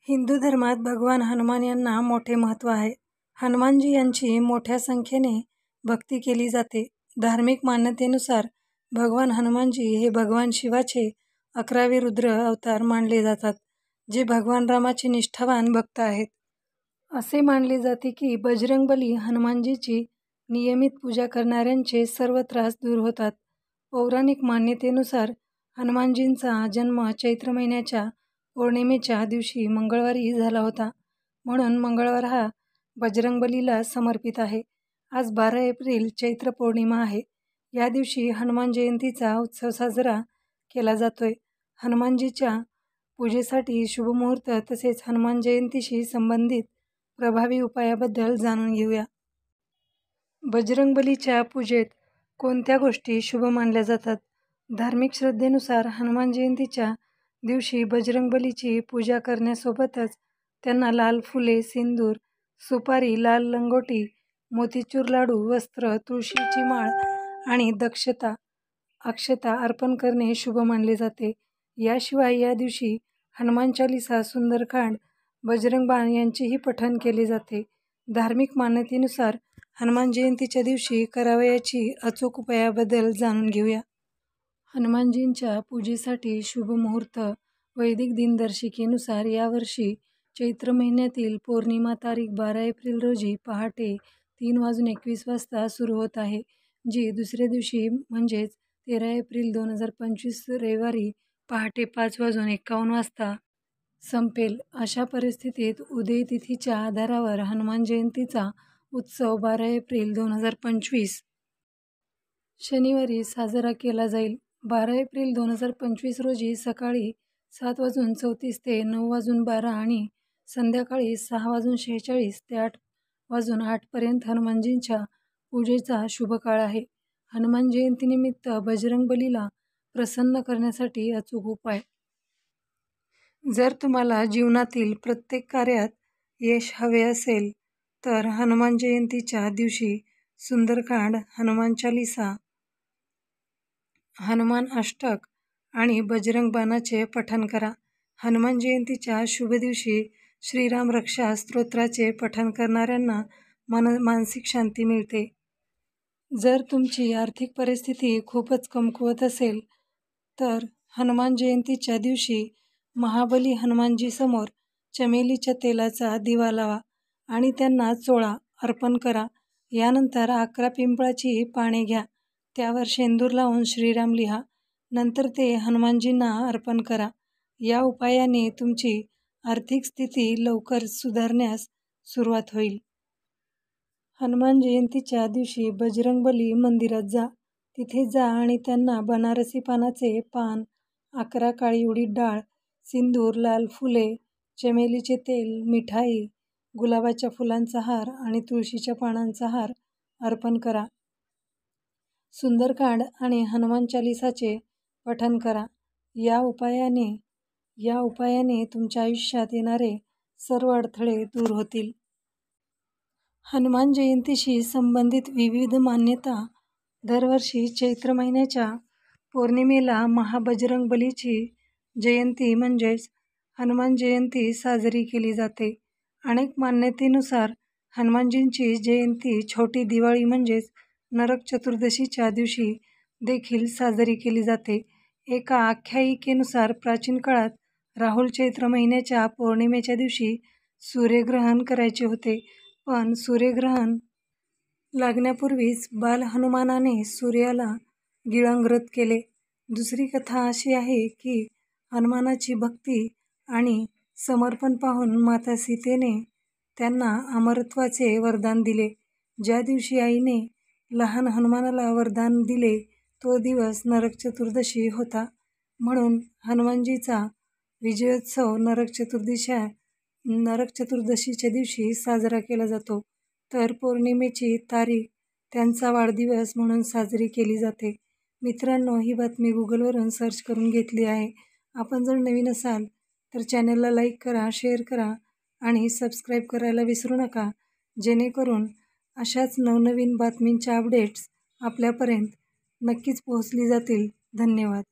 हिंदू धर्मात भगवान हनुमान यांना मोठे महत्त्व आहे. हनुमानजी यांची मोठ्या संख्येने भक्ती केली जाते. धार्मिक मान्यतेनुसार भगवान हनुमानजी हे भगवान शिवाचे 11वे रुद्र अवतार मानले जातात, जे भगवान रामाचे निष्ठावान भक्त आहेत. असे मानले जाते की बजरंगबली हनुमानजीची नियमित पूजा करणाऱ्यांचे सर्व त्रास दूर होतात. पौराणिक मान्यतेनुसार हनुमानजींचा जन्म चैत्र महिन्याच्या पौर्णिमेच्या दिवशी मंगळवारी झाला होता, म्हणून मंगळवार हा बजरंगबलीला समर्पित आहे. आज 12 एप्रिल चैत्र पौर्णिमा आहे. या दिवशी हनुमान जयंतीचा उत्सव साजरा केला जातोय. हनुमानजीच्या पूजेसाठी शुभमुहूर्त तसेच हनुमान जयंतीशी संबंधित प्रभावी उपायाबद्दल जाणून घेऊया. बजरंगबलीच्या पूजेत कोणत्या गोष्टी शुभ मानल्या जातात? धार्मिक श्रद्धेनुसार हनुमान जयंतीच्या दिवशी बजरंगबलीची पूजा करण्यासोबतच त्यांना लाल फुले, सिंदूर, सुपारी, लाल लंगोटी, मोतीचूर लाडू, वस्त्र, तुळशीची माळ आणि अक्षता अर्पण करणे शुभ मानले जाते. याशिवाय या दिवशी हनुमान चालीसा, सुंदरकांड, बजरंग बाण यांचेही पठण केले जाते. धार्मिक मान्यतेनुसार हनुमान जयंतीच्या दिवशी करावयाची अचूक उपायाबद्दल जाणून घेऊया. हनुमानजींच्या पूजेसाठी शुभ मुहूर्त. वैदिक दिनदर्शिकेनुसार यावर्षी चैत्र महिन्यातील पौर्णिमा तारीख 12 एप्रिल रोजी पहाटे 3:21 सुरू होत आहे, जी दुसऱ्या दिवशी म्हणजेच 13 एप्रिल 2025 रविवारी पहाटे 5:51 संपेल. अशा परिस्थितीत उदय तिथीच्या आधारावर हनुमान जयंतीचा उत्सव 12 एप्रिल 2025 शनिवारी साजरा केला जाईल. 12 एप्रिल 2025 रोजी सकाळी 7:34 ते 9:12 आणि संध्याकाळी 6:46 ते 8:08 पर्यंत हनुमानजींच्या पूजेचा शुभ काळ आहे. हनुमान जयंतीनिमित्त बजरंगबलीला प्रसन्न करण्यासाठी अचूक उपाय. जर तुम्हाला जीवनातील प्रत्येक कार्यात यश हवे असेल तर हनुमान जयंतीच्या दिवशी सुंदरकांड, हनुमान चालीसा, हनुमान अष्टक आणि बजरंग बाणाचे पठण करा. हनुमान जयंतीच्या शुभ दिवशी श्रीराम रक्षा स्तोत्राचे पठण करणाऱ्यांना मानसिक शांती मिळते. जर तुमची आर्थिक परिस्थिती खूपच कमकुवत असेल तर हनुमान जयंतीच्या दिवशी महाबली हनुमानजीसमोर चमेलीच्या तेलाचा दिवा लावा आणि त्यांना चोळा अर्पण करा. यानंतर 11 पिंपळाची पाने घ्या, त्यावर शेंदूर लावून श्रीराम लिहा, नंतर ते हनुमानजींना अर्पण करा. या उपायाने तुमची आर्थिक स्थिती लवकर सुधारण्यास सुरुवात होईल. हनुमान जयंतीच्या दिवशी बजरंगबली मंदिरात जा. तिथे जा आणि त्यांना बनारसी पानाचे पान, 11 काळी उडीद डाळ, सिंदूर, लाल फुले, चमेलीचे तेल, मिठाई, गुलाबाच्या फुलांचा हार आणि तुळशीच्या पानांचा हार अर्पण करा. सुंदरकांड आणि हनुमान चालीसाचे पठण करा. या उपायाने तुमच्या आयुष्यात येणारे सर्व अडथळे दूर होतील. हनुमान जयंतीशी संबंधित विविध मान्यता. दरवर्षी चैत्र महिन्याच्या पौर्णिमेला महाबजरंगबलीची जयंती म्हणजेच हनुमान जयंती साजरी केली जाते. अनेक मान्यतेनुसार हनुमानजींची जयंती छोटी दिवाळी म्हणजेच नरक चतुर्दशीच्या दिवशी देखील साजरी केली जाते. एका आख्यायिकेनुसार प्राचीन काळात राहुल चैत्र महिन्याच्या पौर्णिमेच्या दिवशी सूर्यग्रहण करायचे होते, पण सूर्यग्रहण लागण्यापूर्वीच बाल हनुमानाने सूर्याला गिळंकृत केले. दुसरी कथा अशी आहे की हनुमानाची भक्ती आणि समर्पण पाहून माता सीतेने त्यांना अमरत्वाचे वरदान दिले. ज्या दिवशी आईने लहान हनुमानाला वरदान दिले तो दिवस नरक चतुर्दशी होता, म्हणून हनुमानजीचा विजयोत्सव नरक चतुर्दशीच्या दिवशी साजरा केला जातो, तर पौर्णिमेची तारीख त्यांचा वाढदिवस म्हणून साजरी केली जाते. मित्रांनो, ही बातमी गुगलवरून सर्च करून घेतली आहे. आपण जर नवीन असाल तर चॅनलला लाईक करा, शेअर करा आणि सबस्क्राईब करायला विसरू नका, जेणेकरून अशाच नवनवीन बातमींच्या अपडेट्स आपल्यापर्यंत नक्कीच पोहोचली जातील. धन्यवाद.